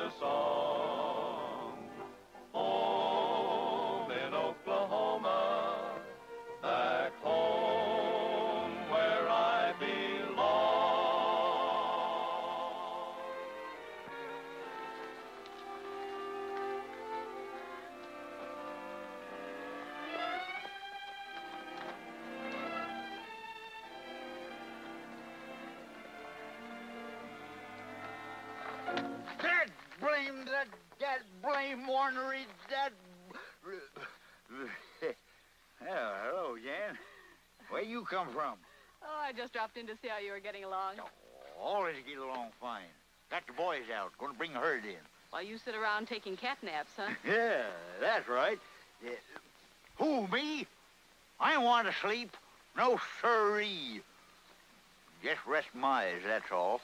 a song. Home in Oklahoma, back home where I belong. That blame ornery, that... Oh, hello, Jan. Where you come from? Oh, I just dropped in to see how you were getting along. Oh, always get along fine. Got the boys out. Going to bring the herd in. While you sit around taking cat naps, huh? Yeah, that's right. Who, me? I want to sleep. No siree. Just rest my eyes, that's all.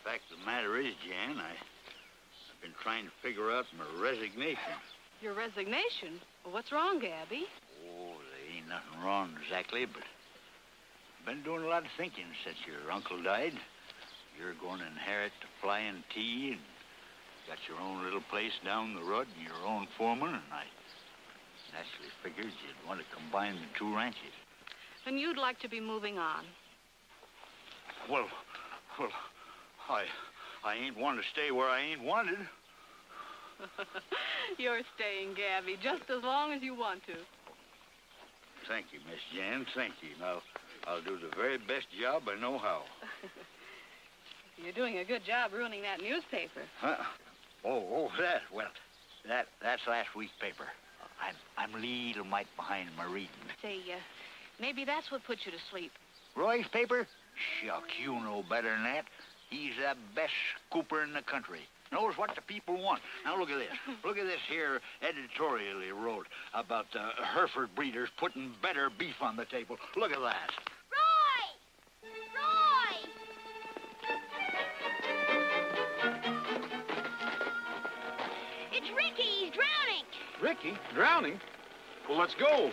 The fact of the matter is, Jan, I've been trying to figure out my resignation. Your resignation? Well, what's wrong, Gabby? Oh, there ain't nothing wrong exactly, but I've been doing a lot of thinking since your uncle died. You're going to inherit the flying T and got your own little place down the road and your own foreman, and I naturally figured you'd want to combine the two ranches. And you'd like to be moving on. Well, I ain't want to stay where I ain't wanted. You're staying, Gabby, just as long as you want to. Thank you, Miss Jan, thank you. Now, I'll do the very best job I know how. You're doing a good job ruining that newspaper. Huh? Oh, that. Well, that's last week's paper. I'm a little mite behind my reading. Say, maybe that's what put you to sleep. Roy's paper? Shuck, you know better than that. He's the best scooper in the country. Knows what the people want. Now, look at this. Look at this here editorial he wrote about Hereford breeders putting better beef on the table. Look at that. Roy! Roy! It's Ricky. He's drowning. Ricky? Drowning? Well, let's go.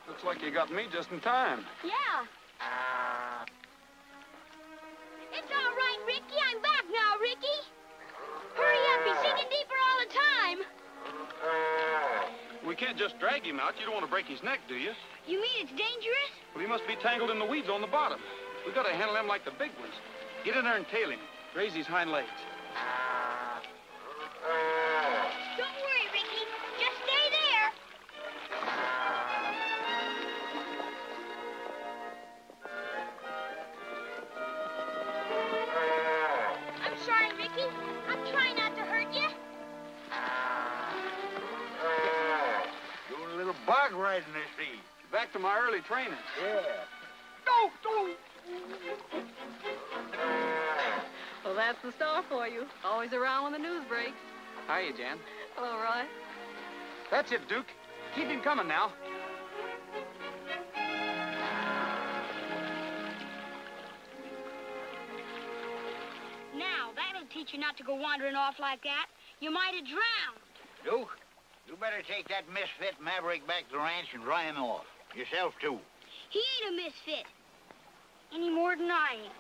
Looks like you got me just in time. Yeah. It's all right, Ricky. I'm back now, Ricky. Hurry up. He's sinking deeper all the time. We can't just drag him out. You don't want to break his neck, do you? You mean it's dangerous? Well, he must be tangled in the weeds on the bottom. We've got to handle him like the big ones. Get in there and tail him. Raise his hind legs. Don't worry, Ricky. Just stay there. I'm sorry, Ricky. I'm trying not to hurt you. Doing a little bog riding this sea. Back to my early training. Yeah. Well, that's the star for you. Always around when the news breaks. Hiya, Jan. Hello, Roy. That's it, Duke. Keep him coming now. Now, that'll teach you not to go wandering off like that. You might have drowned. Duke, you better take that misfit maverick back to the ranch and dry him off. Yourself, too. He ain't a misfit. Any more than I am.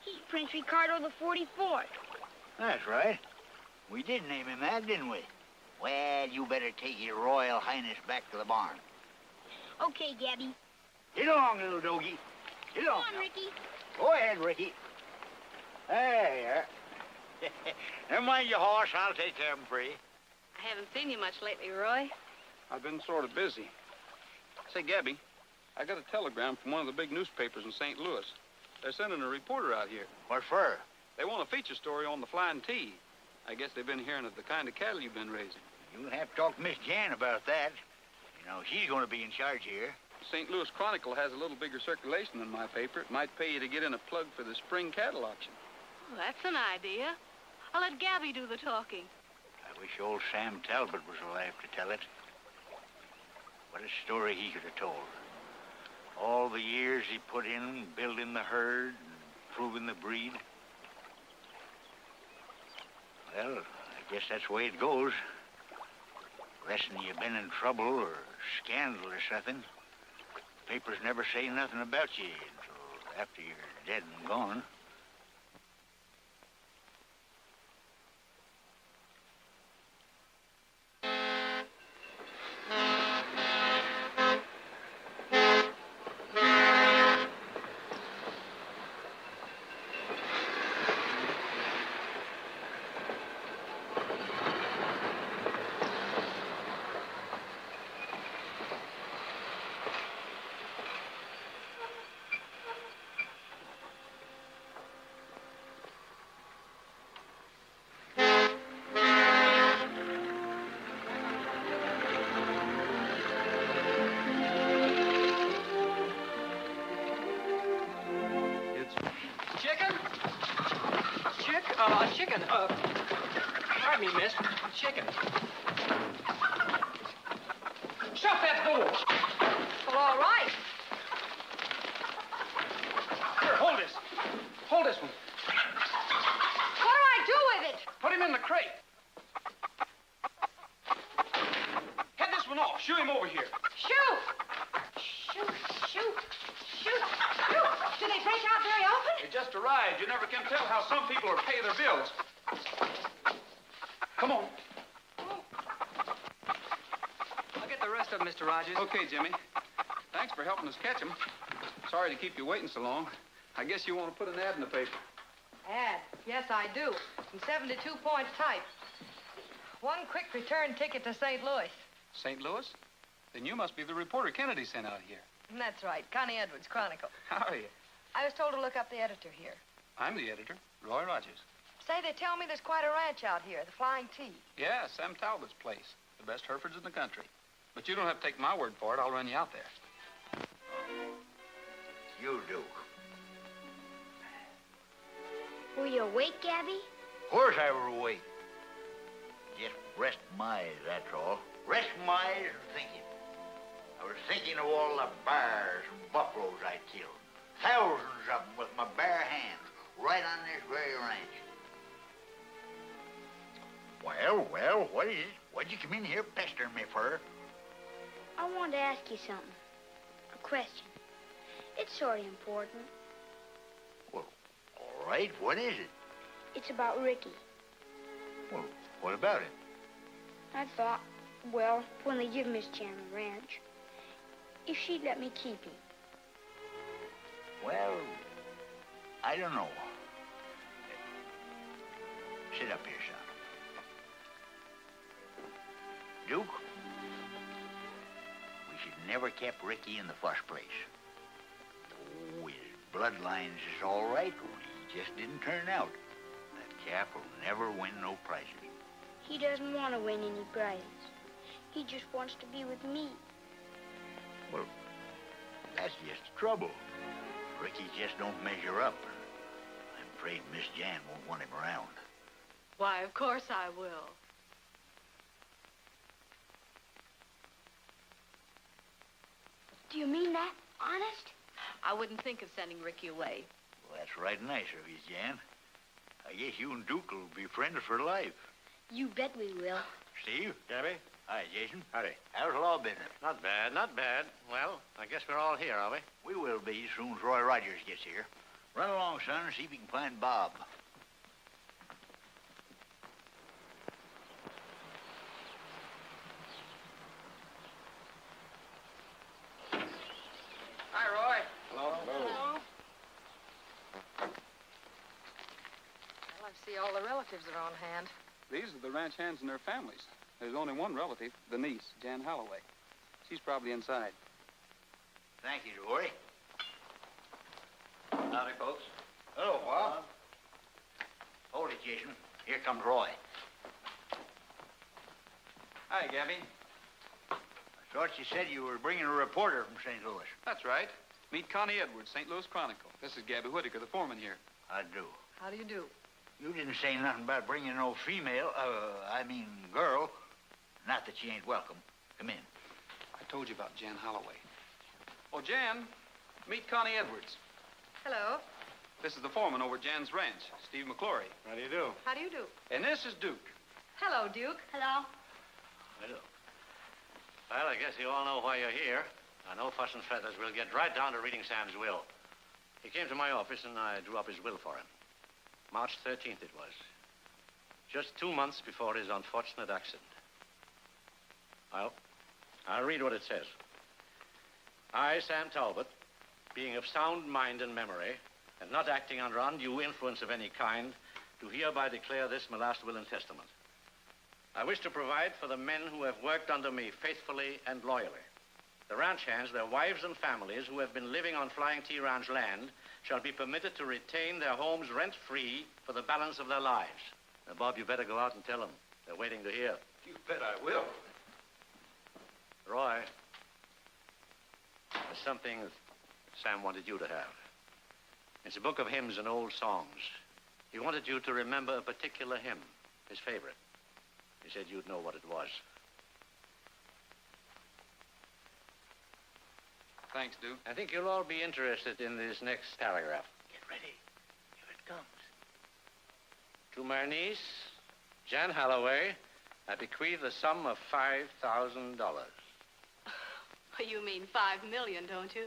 He's Prince Ricardo the 44th. That's right. We did name him that, didn't we? Well, you better take your Royal Highness back to the barn. Okay, Gabby. Get along, little doggy. Get Come along. on, Ricky. Go ahead, Ricky. There you are. Never mind your horse. I'll take care of him for you. I haven't seen you much lately, Roy. I've been sort of busy. Say, Gabby, I got a telegram from one of the big newspapers in St. Louis. They're sending a reporter out here. What for? They want a feature story on the flying T. I guess they've been hearing of the kind of cattle you've been raising. You'll have to talk to Miss Jan about that. You know, she's going to be in charge here. St. Louis Chronicle has a little bigger circulation than my paper. It might pay you to get in a plug for the spring cattle auction. Well, that's an idea. I'll let Gabby do the talking. I wish old Sam Talbot was alive to tell it. What a story he could have told. All the years he put in building the herd and proving the breed. Well, I guess that's the way it goes. Less'n you've been in trouble or scandal or something, papers never say nothing about you until after you're dead and gone. Chicken. Pardon me, miss. Chicken. Shut that door. Well, all right. Here, hold this. Hold this one. What do I do with it? Put him in the crate. Head this one off. Shoo him over here. Shoot! Shoot, shoot, shoot, shoot. Do they break out very often? They just arrived. You never can tell how some people are pay their bills. Come on. I'll get the rest of them, Mr. Rogers. Okay, Jimmy. Thanks for helping us catch him. Sorry to keep you waiting so long. I guess you want to put an ad in the paper. Ad? Yes, I do. In 72-point type. One quick return ticket to St. Louis. St. Louis? Then you must be the reporter Kennedy sent out here. That's right. Connie Edwards, Chronicle. How are you? I was told to look up the editor here. I'm the editor, Roy Rogers. Say, they tell me there's quite a ranch out here, the Flying T. Yeah, Sam Talbot's place. The best Herefords in the country. But you don't have to take my word for it. I'll run you out there. You do. Were you awake, Gabby? Of course I were awake. Just rest my eyes, that's all. Rest my eyes and thinking. I was thinking of all the bears and buffaloes I killed. Thousands of them with my bare hands, right on this very ranch. Well, what is it? What'd you come in here pestering me for? I wanted to ask you something. A question. It's sort of important. Well, all right, what is it? It's about Ricky. Well, what about it? I thought, well, when they give Miss Jan the ranch, if she'd let me keep him. Well, I don't know. Sit up here, son. Duke, we should never kept Ricky in the first place. Oh, his bloodlines is all right, only he just didn't turn out. That calf will never win no prizes. He doesn't want to win any prizes. He just wants to be with me. Well, that's just the trouble. Ricky just don't measure up. I'm afraid Miss Jan won't want him around. Why, of course I will. Do you mean that? Honest? I wouldn't think of sending Ricky away. Well, that's right nice of you, Jan. I guess you and Duke will be friends for life. You bet we will. Steve? Gabby? Hi, Jason. Howdy. How's law business? Not bad, not bad. Well, I guess we're all here, are we? We will be as soon as Roy Rogers gets here. Run along, son, and see if you can find Bob. Hi, Roy. Hello. Hello. Well, I see all the relatives are on hand. These are the ranch hands and their families. There's only one relative, the niece, Jan Holloway. She's probably inside. Thank you, Roy. Howdy, folks. Hello, Bob. Hold it, Jason. Here comes Roy. Hi, Gabby. I thought you said you were bringing a reporter from St. Louis. That's right. Meet Connie Edwards, St. Louis Chronicle. This is Gabby Whitaker, the foreman here. I do. How do you do? You didn't say nothing about bringing no girl. Not that she ain't welcome. Come in. I told you about Jan Holloway. Oh, Jan, meet Connie Edwards. Hello. This is the foreman over at Jan's ranch, Steve McClory. How do you do? How do you do? And this is Duke. Hello, Duke. Hello. Hello. Well, I guess you all know why you're here. I know fuss and feathers. We'll get right down to reading Sam's will. He came to my office and I drew up his will for him. March 13th it was. Just 2 months before his unfortunate accident. Well, I'll read what it says. I, Sam Talbot, being of sound mind and memory, and not acting under undue influence of any kind, do hereby declare this my last will and testament. I wish to provide for the men who have worked under me faithfully and loyally. The ranch hands, their wives and families who have been living on Flying T Ranch land shall be permitted to retain their homes rent-free for the balance of their lives. Now, Bob, you better go out and tell them. They're waiting to hear. You bet I will. Roy, there's something that Sam wanted you to have. It's a book of hymns and old songs. He wanted you to remember a particular hymn, his favorite. He said you'd know what it was. Thanks, Duke. I think you'll all be interested in this next paragraph. Get ready. Here it comes. To my niece, Jan Holloway, I bequeath the sum of $5,000. You mean 5 million, don't you?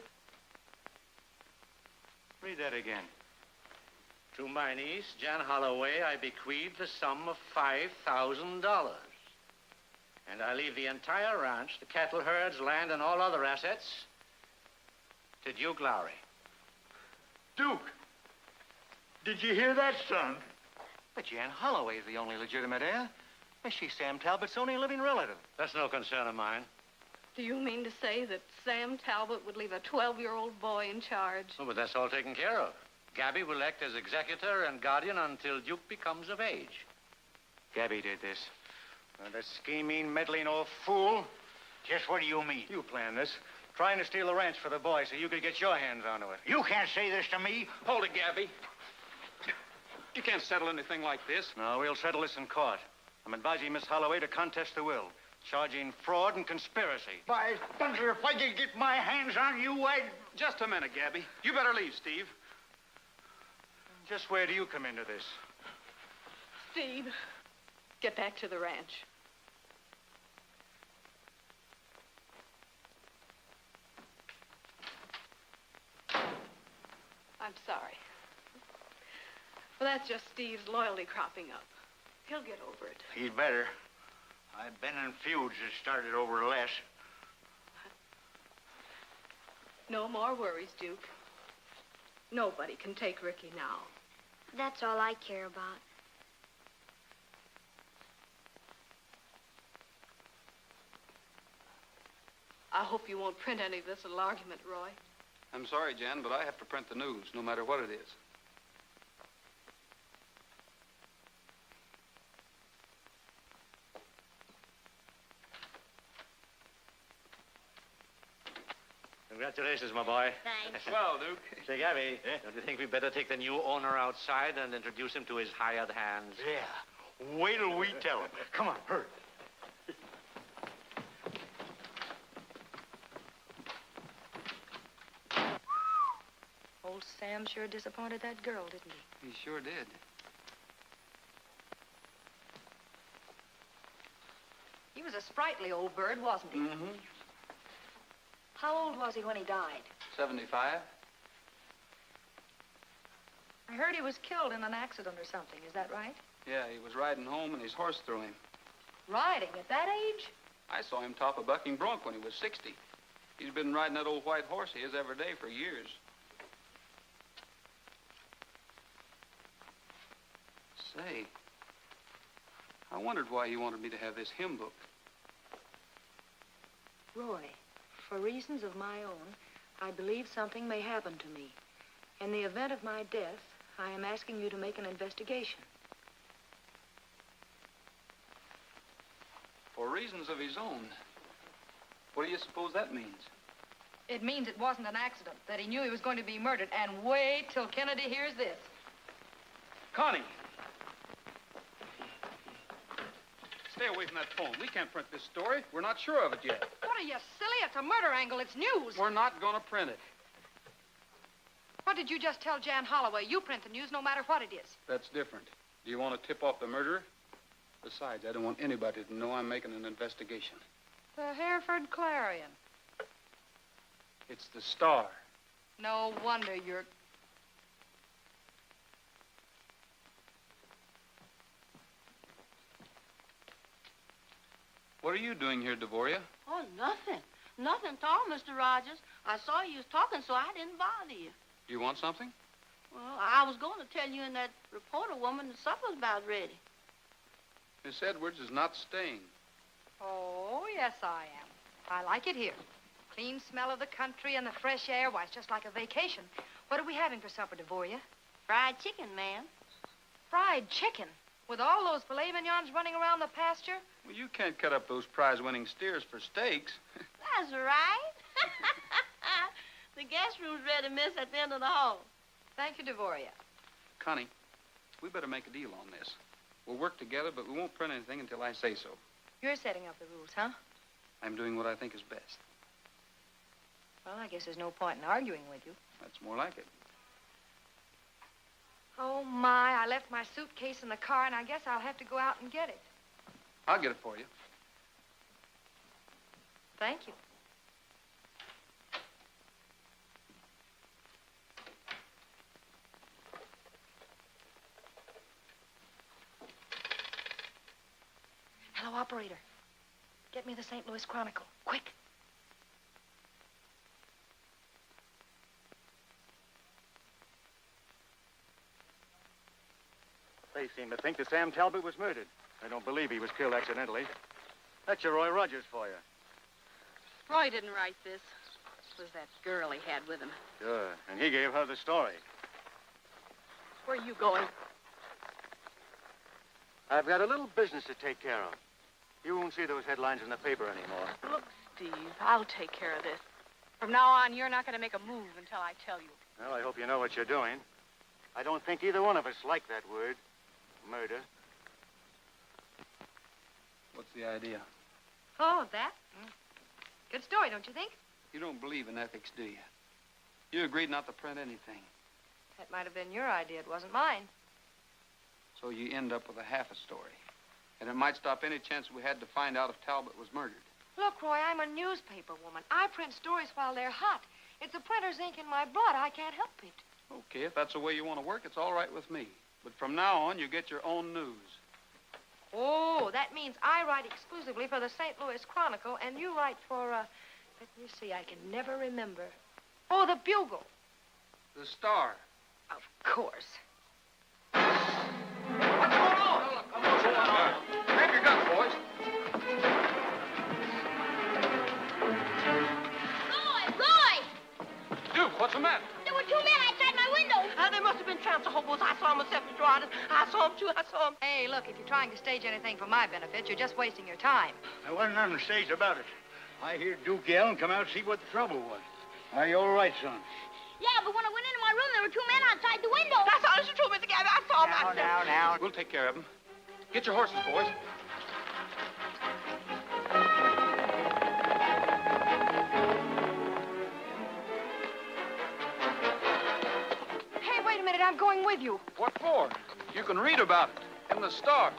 Read that again. To my niece, Jan Holloway, I bequeath the sum of $5,000. And I leave the entire ranch, the cattle herds, land, and all other assets to Duke Lowry. Duke, did you hear that, son? But Jan Holloway's the only legitimate heir. And she's Sam Talbot's only living relative. That's no concern of mine. Do you mean to say that Sam Talbot would leave a 12-year-old boy in charge? Oh, but that's all taken care of. Gabby will act as executor and guardian until Duke becomes of age. Gabby did this. That scheming, meddling old fool. Just what do you mean? You planned this. Trying to steal the ranch for the boy so you could get your hands onto it. You can't say this to me. Hold it, Gabby. You can't settle anything like this. No, we'll settle this in court. I'm advising Miss Holloway to contest the will, charging fraud and conspiracy. By thunder, if I could get my hands on you, I'd... Just a minute, Gabby. You better leave, Steve. Just where do you come into this? Steve, get back to the ranch. I'm sorry. Well, that's just Steve's loyalty cropping up. He'll get over it. He'd better. I've been in feuds that started over less. No more worries, Duke. Nobody can take Ricky now. That's all I care about. I hope you won't print any of this little argument, Roy. I'm sorry, Jan, but I have to print the news, no matter what it is. Congratulations, my boy. Thanks. Well, Duke. Say, Gabby, don't you think we'd better take the new owner outside and introduce him to his hired hands? Yeah. Wait till we tell him. Come on, hurry. Old Sam sure disappointed that girl, didn't he? He sure did. He was a sprightly old bird, wasn't he? Mm-hmm. How old was he when he died? 75. I heard he was killed in an accident or something. Is that right? Yeah, he was riding home and his horse threw him. Riding at that age? I saw him top a bucking bronc when he was 60. He's been riding that old white horse of his every day for years. Say, I wondered why you wanted me to have this hymn book. Roy, for reasons of my own, I believe something may happen to me. In the event of my death, I am asking you to make an investigation. For For reasons of his own. What do you suppose that means? It means it wasn't an accident, that he knew he was going to be murdered. And wait till Kennedy hears this. Connie! Stay away from that phone. We can't print this story. We're not sure of it yet. What are you, silly? It's a murder angle. It's news. We're not going to print it. What did you just tell Jan Holloway? You print the news no matter what it is. That's different. Do you want to tip off the murderer? Besides, I don't want anybody to know I'm making an investigation. The Hereford Clarion. It's the Star. No wonder you're... What are you doing here, Devoria? Oh, nothing. Nothing at all, Mr. Rogers. I saw you was talking, so I didn't bother you. You want something? Well, I was going to tell you and that reporter woman the supper's about ready. Miss Edwards is not staying. Oh, yes, I am. I like it here. Clean smell of the country and the fresh air. Why, it's just like a vacation. What are we having for supper, Devoria? Fried chicken, ma'am. Fried chicken? With all those filet mignons running around the pasture? Well, you can't cut up those prize-winning steers for steaks. That's right. The guest room's ready, miss, at the end of the hall. Thank you, Devoria. Connie, we better make a deal on this. We'll work together, but we won't print anything until I say so. You're setting up the rules, huh? I'm doing what I think is best. Well, I guess there's no point in arguing with you. That's more like it. Oh, my, I left my suitcase in the car, and I guess I'll have to go out and get it. I'll get it for you. Thank you. Hello, operator. Get me the St. Louis Chronicle. Quick. They seem to think that Sam Talbot was murdered. I don't believe he was killed accidentally. That's your Roy Rogers for you. Roy didn't write this. It was that girl he had with him. Sure, and he gave her the story. Where are you going? I've got a little business to take care of. You won't see those headlines in the paper anymore. Look, Steve, I'll take care of this. From now on, you're not going to make a move until I tell you. Well, I hope you know what you're doing. I don't think either one of us like that word, murder. What's the idea? Oh, that? Good story, don't you think? You don't believe in ethics, do you? You agreed not to print anything. That might have been your idea. It wasn't mine. So you end up with a half a story. And it might stop any chance we had to find out if Talbot was murdered. Look, Roy, I'm a newspaper woman. I print stories while they're hot. It's the printer's ink in my blood. I can't help it. Okay, if that's the way you want to work, it's all right with me. But from now on, you get your own news. Oh, that means I write exclusively for the St. Louis Chronicle, and you write for, let me see, I can never remember. Oh, the Bugle. The Star. Of course. Grab your guns, boys. Roy! Duke, what's the matter? There were two men outside my window. They must have been tramps or hobos. I saw them myself, Mr. Rogers. I saw them, too. I saw them. Hey, look, if you're trying to stage anything for my benefit, you're just wasting your time. There wasn't nothing staged about it. I heard Duke yell and come out to see what the trouble was. Are you all right, son? Yeah, but when I went into my room, there were two men outside the window. That's all it's true, Mr. Gabby. I saw them. Now. We'll take care of them. Get your horses, boys. Hey, wait a minute. I'm going with you. What for? You can read about it in the Star.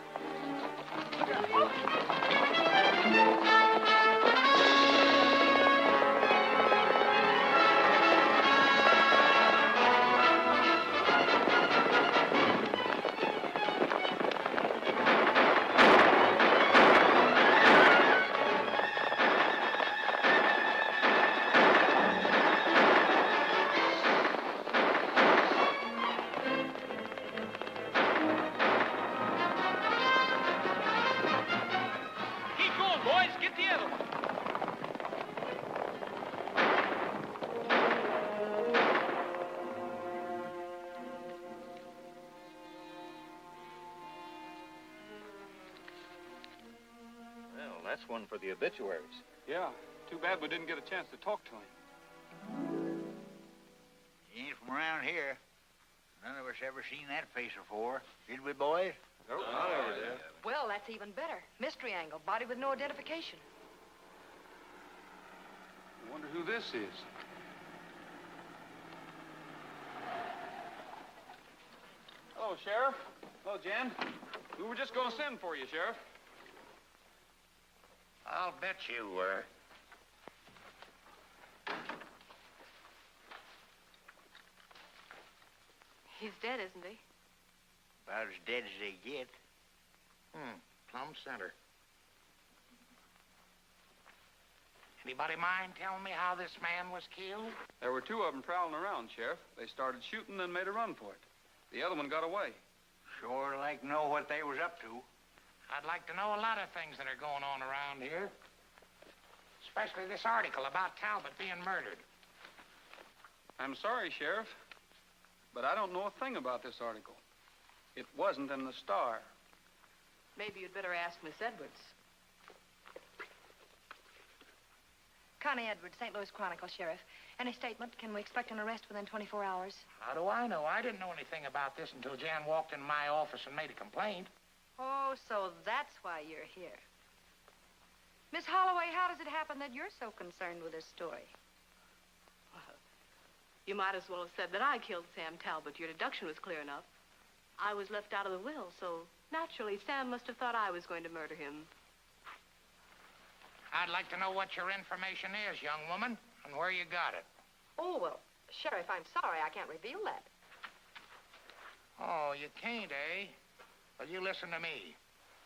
Keep going, boys. Get the That's one for the obituaries. Yeah, too bad we didn't get a chance to talk to him. He ain't from around here. None of us ever seen that face before. Did we, boys? Nope, I never did. Well, that's even better. Mystery angle, body with no identification. I wonder who this is. Hello, Sheriff. Hello, Jan. We were just going to send for you, Sheriff. I'll bet you were. He's dead, isn't he? About as dead as they get. Plumb center. Anybody mind telling me how this man was killed? There were two of them prowling around, Sheriff. They started shooting and made a run for it. The other one got away. Sure like to know what they was up to. I'd like to know a lot of things that are going on around here. Especially this article about Talbot being murdered. I'm sorry, Sheriff, but I don't know a thing about this article. It wasn't in the Star. Maybe you'd better ask Miss Edwards. Connie Edwards, St. Louis Chronicle, Sheriff. Any statement? Can we expect an arrest within 24 hours? How do I know? I didn't know anything about this until Jan walked in my office and made a complaint. Oh, so that's why you're here. Miss Holloway, how does it happen that you're so concerned with this story? You might as well have said that I killed Sam Talbot. Your deduction was clear enough. I was left out of the will, so naturally Sam must have thought I was going to murder him. I'd like to know what your information is, young woman, and where you got it. Oh, well, Sheriff, I'm sorry. I can't reveal that. Oh, you can't, eh? Well, you listen to me.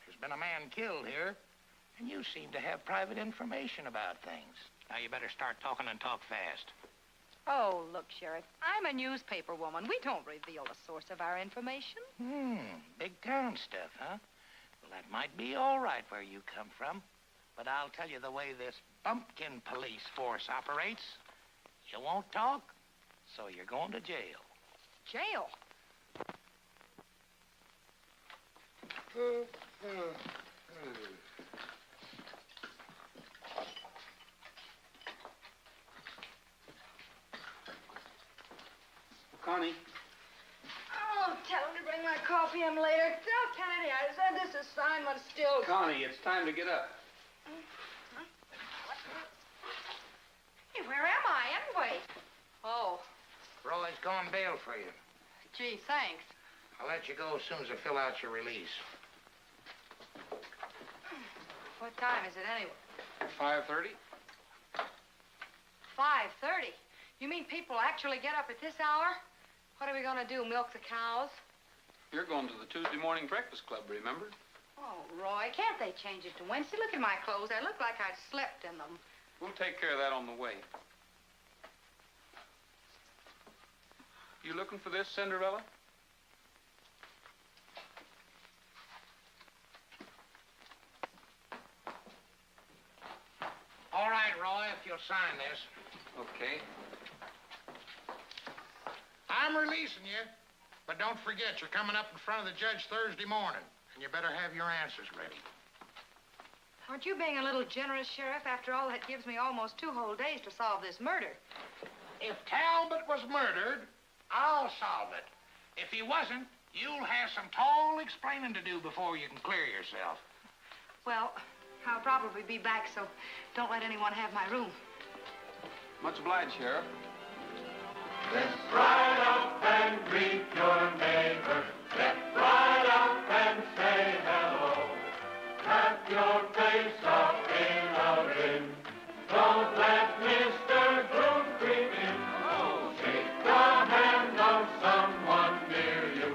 There's been a man killed here, and you seem to have private information about things. Now, you better start talking and talk fast. Oh, look, Sheriff, I'm a newspaper woman. We don't reveal the source of our information. Big town stuff, huh? Well, that might be all right where you come from, but I'll tell you the way this bumpkin police force operates. You won't talk, so you're going to jail. Jail? Connie. Oh, tell him to bring my coffee in later. Tell Kennedy I said this assignment still... Connie, it's time to get up. Hey, where am I, anyway? Oh, Roy's going bail for you. gee, thanks. I'll let you go as soon as I fill out your release. What time is it, anyway? 5:30. 5:30. You mean people actually get up at this hour? What are we going to do, milk the cows? You're going to the Tuesday morning breakfast club, remember? Oh, Roy, can't they change it to Wednesday? Look at my clothes. I look like I'd slept in them. We'll take care of that on the way. You looking for this, Cinderella? All right, Roy, if you'll sign this. Okay. I'm releasing you, but don't forget you're coming up in front of the judge Thursday morning, and you better have your answers ready. Aren't you being a little generous, Sheriff? After all, that gives me almost 2 whole days to solve this murder. If Talbot was murdered, I'll solve it. If he wasn't, you'll have some tall explaining to do before you can clear yourself. Well, I'll probably be back, so don't let anyone have my room. Much obliged, Sheriff. Let's ride up and greet your neighbor. Step right up and say hello. Wrap your face up in a grin. Don't let Mr. Gloom creep in. Shake the hand of someone near you.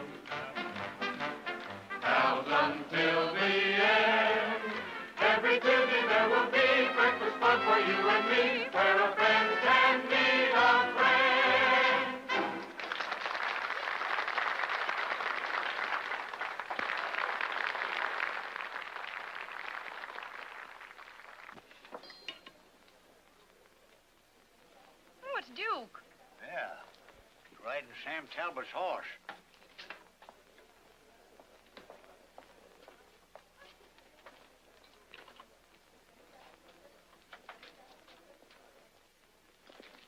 Pals until the end. Every Tuesday there will be breakfast fun for you and me, where a friend can meet a friend. Oh, it's Duke. Yeah. Riding Sam Talbot's horse.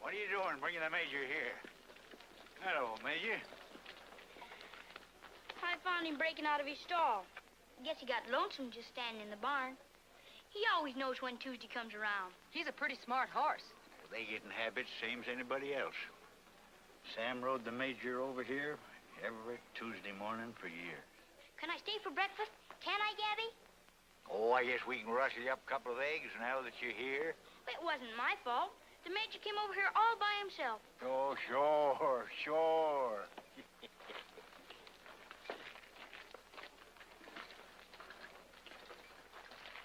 What are you doing bringing the Major here? Hello, Major. I found him breaking out of his stall. Guess he got lonesome just standing in the barn. He always knows when Tuesday comes around. He's a pretty smart horse. Well, they get in habits same as anybody else. Sam rode the Major over here every Tuesday morning for years. Can I stay for breakfast? Can I, Gabby? Oh, I guess we can rustle you up a couple of eggs now that you're here. It wasn't my fault. The Major came over here all by himself. Oh, sure.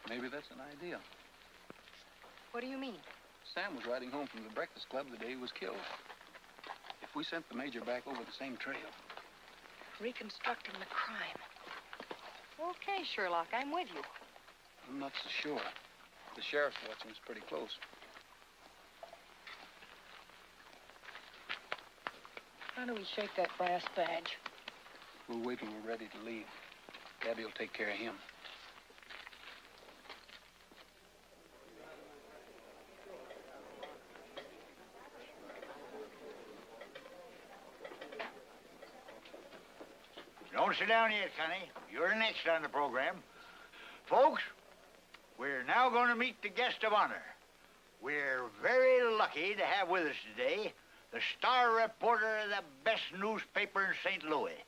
Maybe that's an idea. What do you mean? Sam was riding home from the Breakfast Club the day he was killed. If we sent the Major back over the same trail. Reconstructing the crime. Okay, Sherlock, I'm with you. I'm not so sure. The sheriff's watching us pretty close. How do we shake that brass badge? We'll wait till we're ready to leave. Gabby will take care of him. Don't sit down yet, Connie. You're next on the program. Folks, we're now going to meet the guest of honor. We're very lucky to have with us today the star reporter of the best newspaper in St. Louis,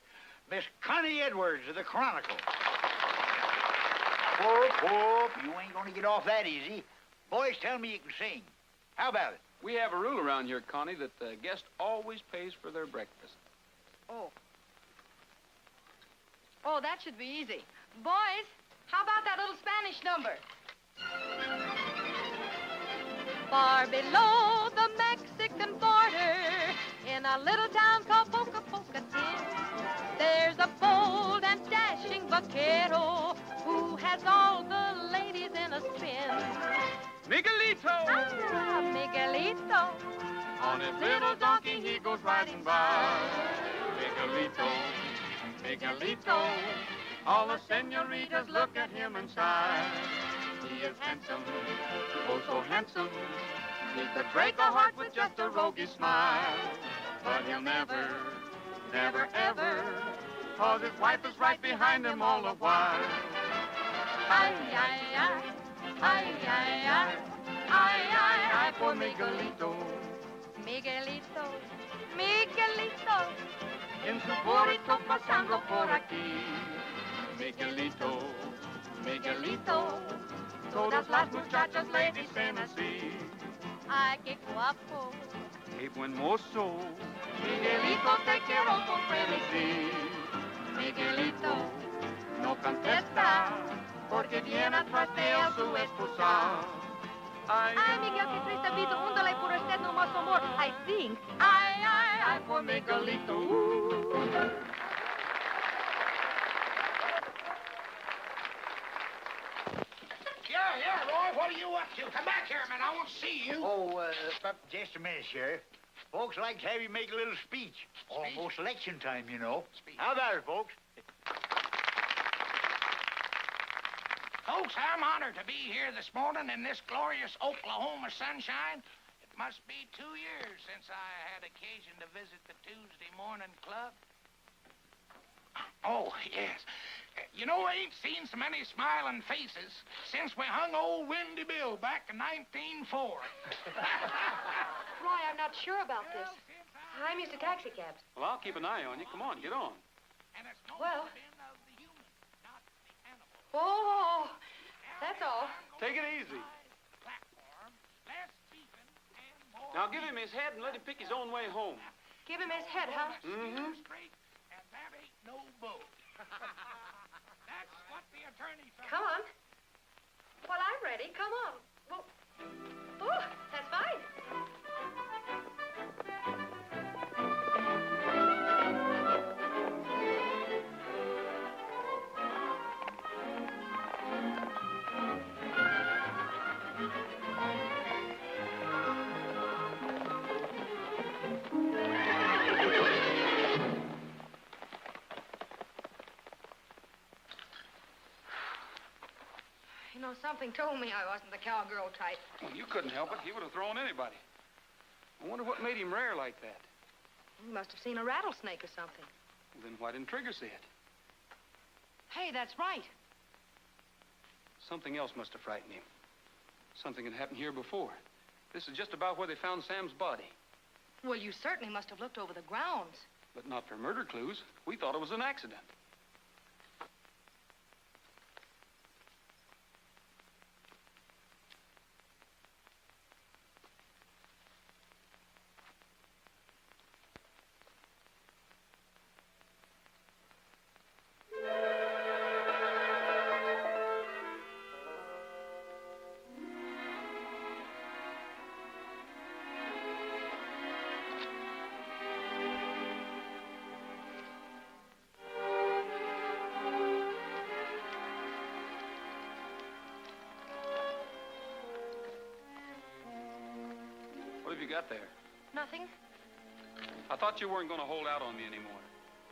Miss Connie Edwards of the Chronicle. Whoop, you ain't going to get off that easy. Boys tell me you can sing. How about it? We have a rule around here, Connie, that the guest always pays for their breakfast. Oh, that should be easy. Boys, how about that little Spanish number? Far below the Mexican border, in a little town called Pocatello, there's a bold and dashing vaquero who has all the ladies in a spin. Miguelito! Ah, Miguelito. On his little donkey he goes riding by. Miguelito, Miguelito. All the senoritas look at him and sigh. He is handsome, oh so handsome. He could break a heart with just a roguish smile. But he'll never, never, ever, 'cause his wife is right behind him all the while. Ay, ay, ay, ay, ay, ay, ay, ay, ay, for Miguelito. Miguelito, Miguelito. En su burrito pasando por aquí. Miguelito, Miguelito. Todas las muchachas le dicen así. Ay, qué guapo. Qué buen mozo. Miguelito, te quiero con frenesí. Miguelito, no contesta, porque viene atrás de él su esposa. Ay, Miguel, qué triste vida, húndala y por usted no más amor. I sing. Ay, ay, ay, por Miguelito. Yeah, Roy, what are you up to? Come back here a minute, I want to see you. Oh, just a minute, Sheriff. Folks like to have you make a little speech. Almost election time, you know. How about it, folks? Folks, I'm honored to be here this morning in this glorious Oklahoma sunshine. It must be 2 years since I had occasion to visit the Tuesday morning club. Oh, yes. You know, I ain't seen so many smiling faces since we hung old Windy Bill back in 1904. Roy, I'm not sure about this. I'm used to taxi cabs. Well, I'll keep an eye on you. Come on, get on. And it's no Well. sin of the human, not the animal. Oh, that's all. Take it easy. Platform, less beefing and more. Now give him his head and let him pick his own way home. Give him his head, huh? Mm-hmm. Straight, and that ain't no boat. That's what the attorney felt. Come on. Well, I'm ready. Come on. Well, oh, that's fine. You know, something told me I wasn't the cowgirl type. Well, you couldn't help it. He would have thrown anybody. I wonder what made him rare like that. He must have seen a rattlesnake or something. Well, then why didn't Trigger see it? Hey, that's right. Something else must have frightened him. Something had happened here before. This is just about where they found Sam's body. Well, you certainly must have looked over the grounds. But not for murder clues. We thought it was an accident. What have you got there? Nothing? I thought you weren't going to hold out on me anymore.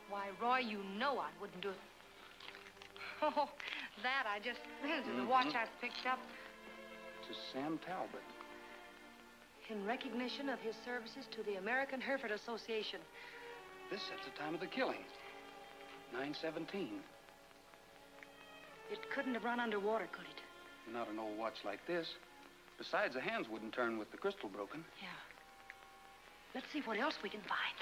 Why, Roy, you know I wouldn't do it. Oh, that I just... This is the watch I picked up. To Sam Talbot. In recognition of his services to the American Hereford Association. This sets the time of the killing. 9:17. It couldn't have run underwater, could it? Not an old watch like this. Besides, the hands wouldn't turn with the crystal broken. Yeah. Let's see what else we can find.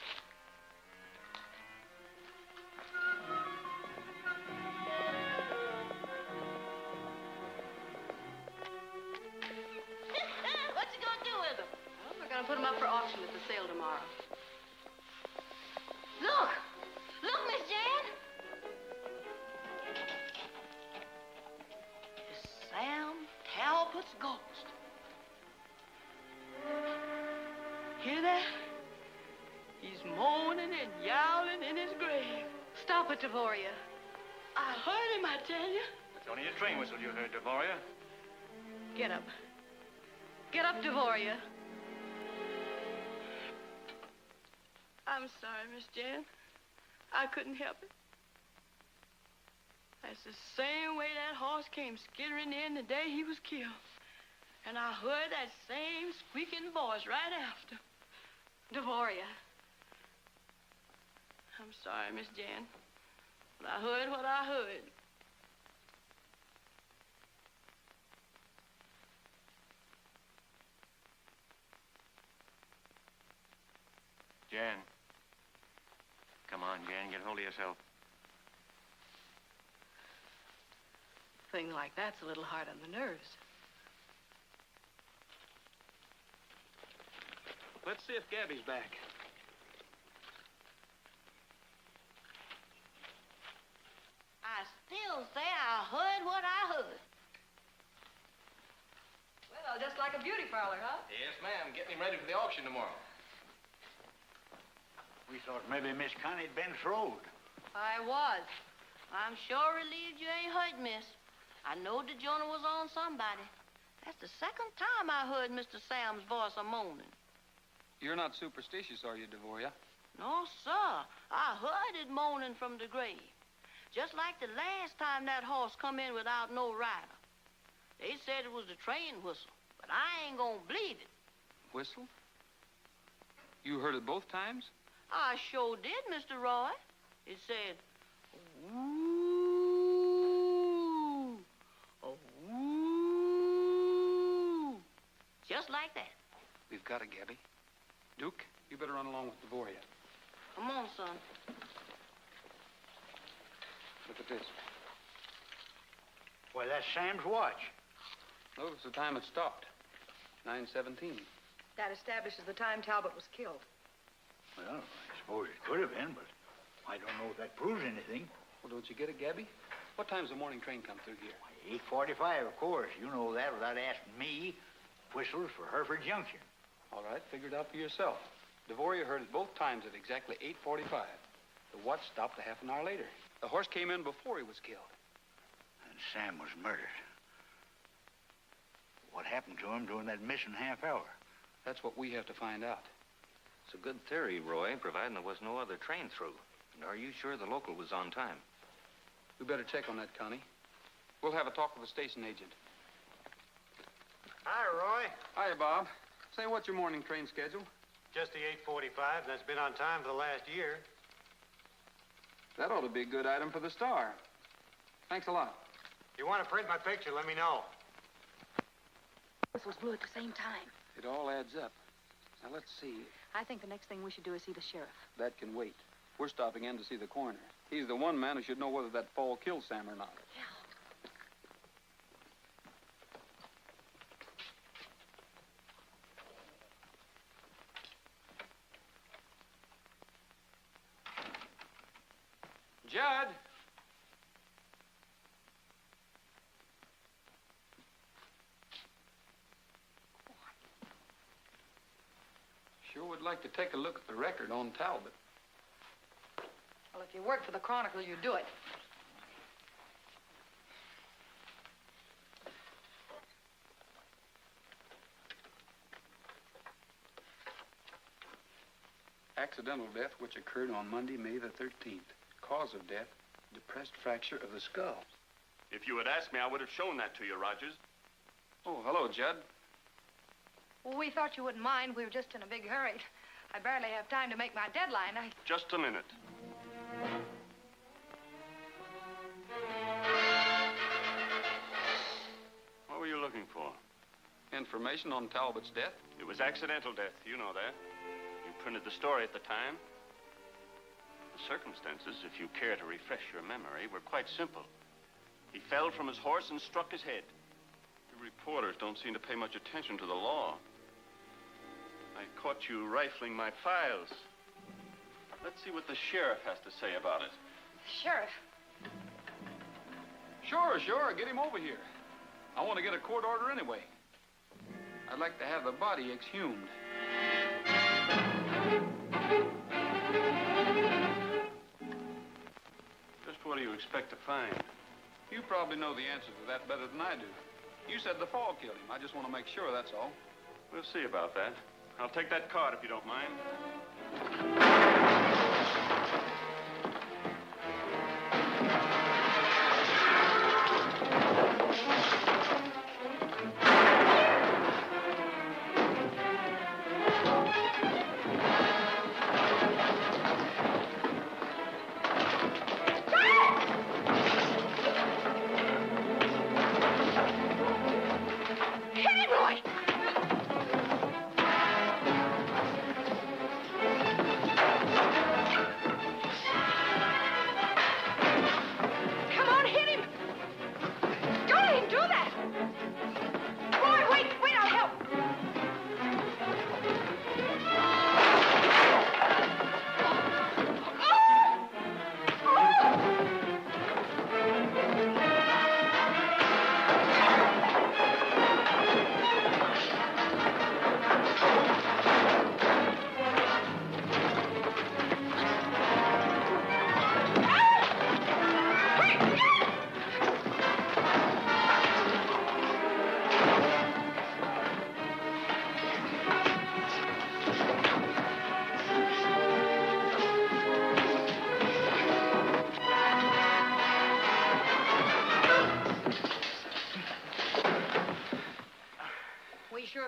What you gonna do with them? Well, we're going to put them up for auction at the sale tomorrow. Look! Look, Miss Jan! It's Sam Talbot's ghost. Hear that? He's moaning and yowling in his grave. Stop it, Devoria. I heard him, I tell you. It's only a train whistle you heard, Devoria. Get up. Get up, Devoria. I'm sorry, Miss Jan. I couldn't help it. That's the same way that horse came skittering in the day he was killed. And I heard that same squeaking voice right after. Devoria. I'm sorry, Miss Jan. But I heard what I heard. Jan. Come on, Jan, get hold of yourself. Thing like that's a little hard on the nerves. Let's see if Gabby's back. I still say I heard what I heard. Well, just like a beauty parlor, huh? Yes, ma'am. Get me ready for the auction tomorrow. We thought maybe Miss Connie'd been throwed. I was. I'm sure relieved you ain't hurt, miss. I know the Jonah was on somebody. That's the second time I heard Mr. Sam's voice a-moaning. You're not superstitious, are you, Devoria? No, sir. I heard it moaning from the grave. Just like the last time that horse come in without no rider. They said it was the train whistle, but I ain't gonna believe it. Whistle? You heard it both times? I sure did, Mr. Roy. It said, ooh, oh, ooh. Just like that. We've got it, Gabby. Duke, you better run along with Devoria. Come on, son. Look at this. Why, that's Sam's watch. Notice the time it stopped. 9:17. That establishes the time Talbot was killed. Well, I suppose it could have been, but I don't know if that proves anything. Well, don't you get it, Gabby? What time's the morning train come through here? 8:45, of course. You know that without asking me. Whistles for Hereford Junction. All right, figure it out for yourself. Devoria heard it both times at exactly 8:45. The watch stopped a half an hour later. The horse came in before he was killed. And Sam was murdered. What happened to him during that missing half hour? That's what we have to find out. It's a good theory, Roy, providing there was no other train through. And are you sure the local was on time? We better check on that, Connie. We'll have a talk with the station agent. Hi, Roy. Hiya, Bob. Say, what's your morning train schedule? Just the 8:45. That's been on time for the last year. That ought to be a good item for the Star. Thanks a lot. If you want to print my picture, let me know. Whistles blew at the same time. It all adds up. Now, let's see. I think the next thing we should do is see the sheriff. That can wait. We're stopping in to see the coroner. He's the one man who should know whether that fall killed Sam or not. Yeah. Judd! Sure would like to take a look at the record on Talbot. Well, if you work for the Chronicle, you do it. Accidental death which occurred on Monday, May the 13th. Cause of death, depressed fracture of the skull. If you had asked me, I would have shown that to you, Rogers. Oh, hello, Judd. Well, we thought you wouldn't mind. We were just in a big hurry. I barely have time to make my deadline. Just a minute. What were you looking for? Information on Talbot's death? It was accidental death. You know that. You printed the story at the time. The circumstances, if you care to refresh your memory, were quite simple. He fell from his horse and struck his head. The reporters don't seem to pay much attention to the law. I caught you rifling my files. Let's see what the sheriff has to say about it. Sheriff? Sure. Get him over here. I want to get a court order anyway. I'd like to have the body exhumed. Just what do you expect to find? You probably know the answer to that better than I do. You said the fall killed him. I just want to make sure, that's all. We'll see about that. I'll take that card if you don't mind.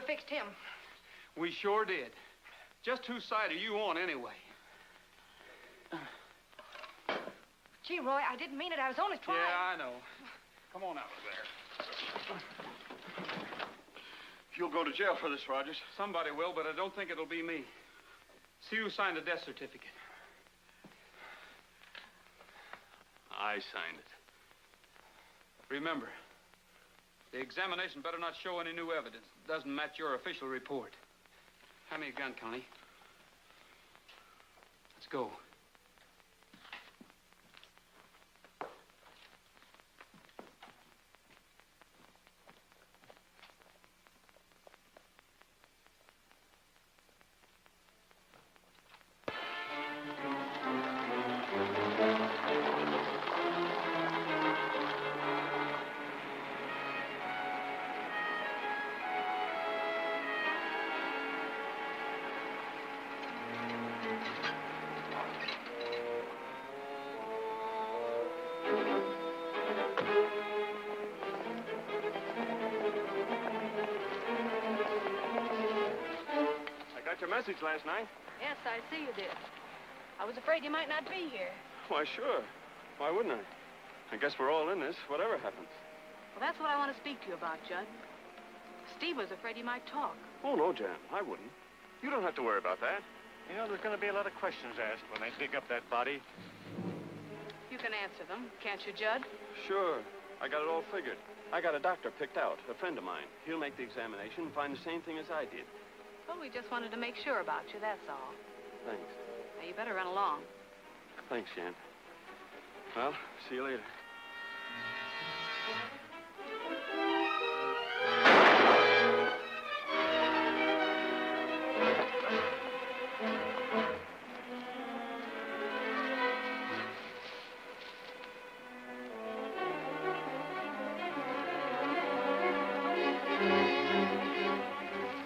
Fixed him. We sure did. Just whose side are you on, anyway? Gee, Roy, I didn't mean it. I was only trying. Yeah, I know. Come on out of there. You'll go to jail for this, Rogers. Somebody will, but I don't think it'll be me. See who signed the death certificate. I signed it. Remember, the examination better not show any new evidence. It doesn't match your official report. Hand me a gun, Connie. Let's go. your message last night. Yes, I see you did. I was afraid you might not be here. Why, sure. Why wouldn't I? I guess we're all in this, whatever happens. Well, that's what I want to speak to you about, Judd. Steve was afraid you might talk. Oh, no, Jan, I wouldn't. You don't have to worry about that. You know, there's going to be a lot of questions asked when they dig up that body. You can answer them, can't you, Judd? Sure. I got it all figured. I got a doctor picked out, a friend of mine. He'll make the examination and find the same thing as I did. Well, we just wanted to make sure about you, that's all. Thanks. Now, you better run along. Thanks, Jan. Well, see you later.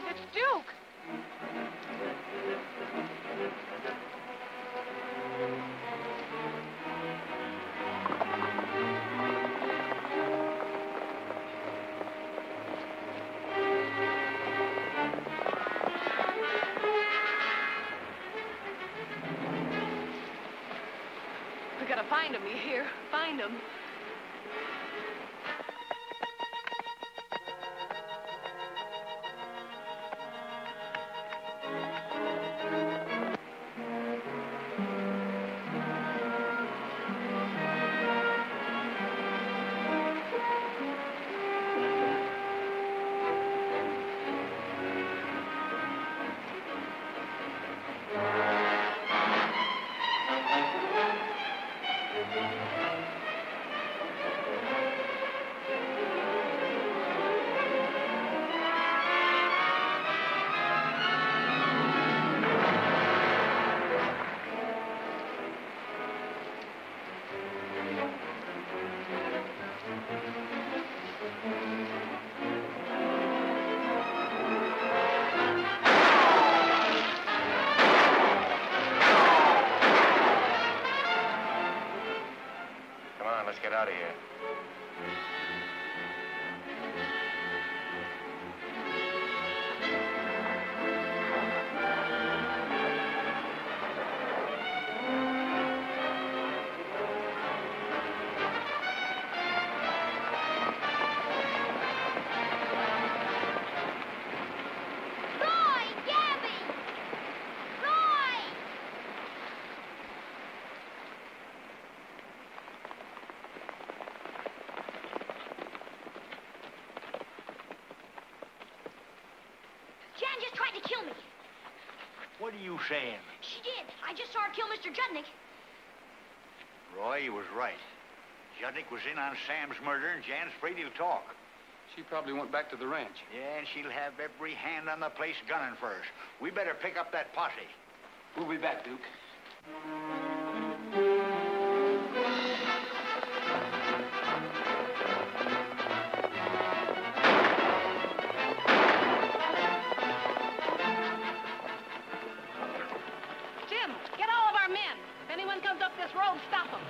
It's Duke! We gotta find him, you hear? Find him. Come on, let's get out of here. Roy! Gabby! Roy! Jan just tried to kill me. What are you saying? She did. I just saw her kill Mr. Judnick. Roy was right. Judnick was in on Sam's murder, and Jan's afraid he'll talk. She probably went back to the ranch. Yeah, and she'll have every hand on the place gunning for us. We better pick up that posse. We'll be back, Duke. Jim, get all of our men. If anyone comes up this road, stop them.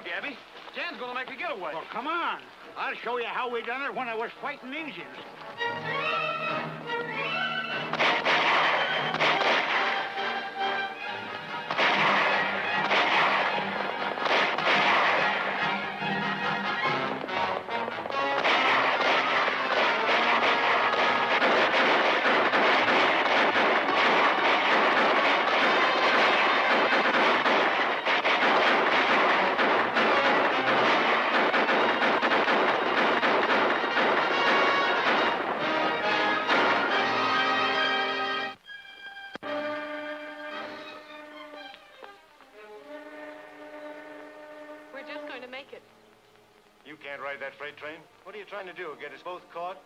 Gabby. Jan's gonna make a getaway. Well, come on. I'll show you how we done it when I was fighting Indians. going to make it. You can't ride that freight train. What are you trying to do, get us both caught?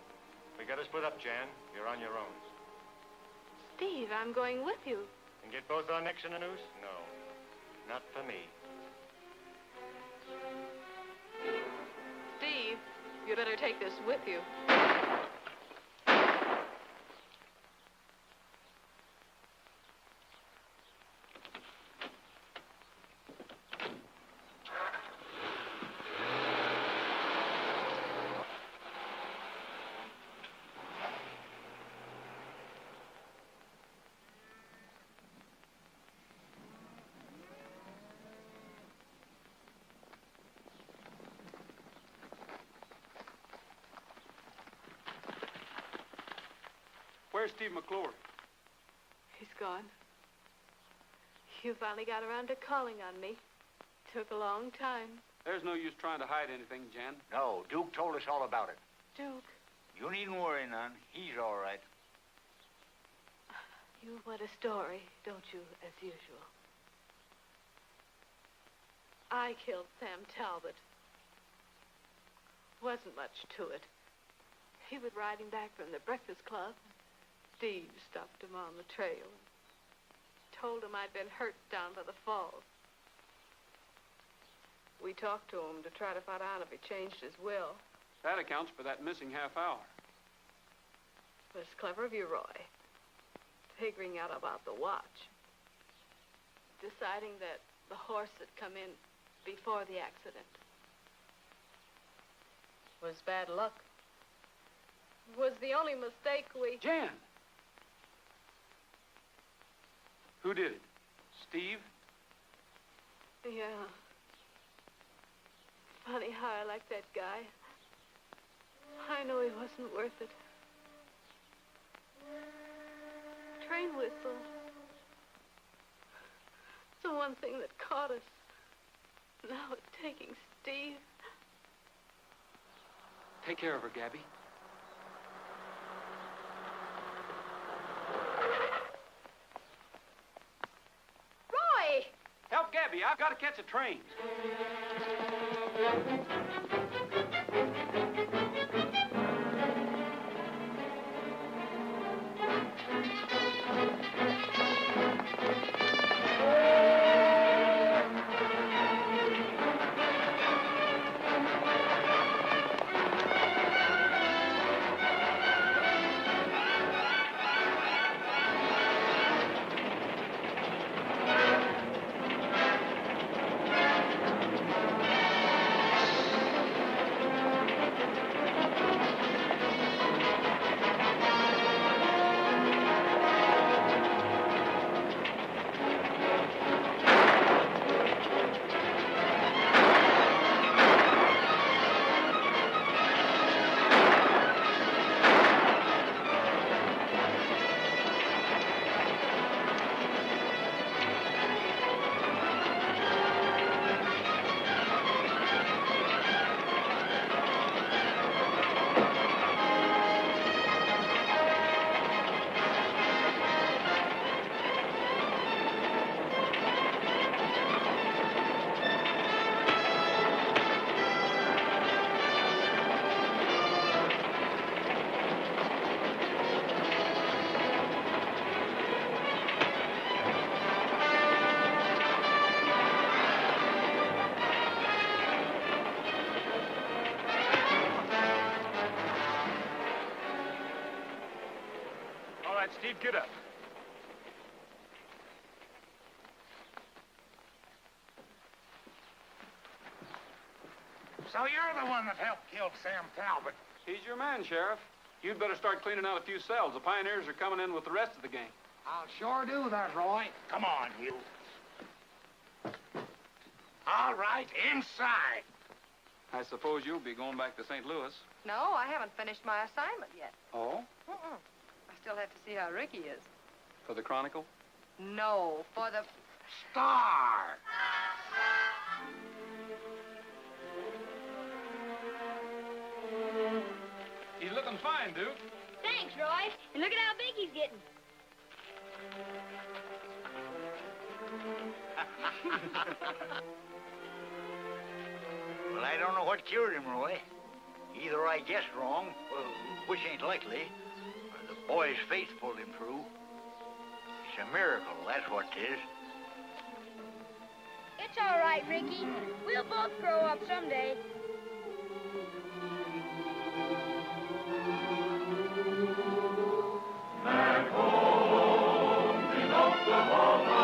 We gotta split up, Jan. You're on your own. Steve, I'm going with you. And get both our necks in a noose? No, not for me. Steve, you better take this with you. Where's Steve McClure? He's gone. You finally got around to calling on me. Took a long time. There's no use trying to hide anything, Jan. No, Duke told us all about it. Duke, You needn't worry none. He's all right. you want a story, don't you, as usual? I killed Sam Talbot. Wasn't much to it. He was riding back from the Breakfast Club. Steve stopped him on the trail and told him I'd been hurt down by the falls. We talked to him to try to find out if he changed his will. That accounts for that missing half hour. It was clever of you, Roy. Figuring out about the watch. Deciding that the horse had come in before the accident. Was bad luck. Was the only mistake we... Jan! Who did it? Steve? Yeah. Funny how I like that guy. I know he wasn't worth it. Train whistle. It's the one thing that caught us. Now it's taking Steve. Take care of her, Gabby. Roy! Help Gabby. I've got to catch a train. Steve, get up. So you're the one that helped kill Sam Talbot. He's your man, Sheriff. You'd better start cleaning out a few cells. The pioneers are coming in with the rest of the gang. I'll sure do that, Roy. Come on, you. All right, inside. I suppose you'll be going back to St. Louis. No, I haven't finished my assignment yet. Oh? I still have to see how Ricky is. For the Chronicle? No, for the... Star. He's looking fine, Duke. Thanks, Roy. And look at how big he's getting. Well, I don't know what cured him, Roy. Either I guessed wrong, which ain't likely, or the boy's faith pulled him through. It's a miracle, that's what 'tis. It's all right, Ricky. We'll both grow up someday. Back home in Oklahoma.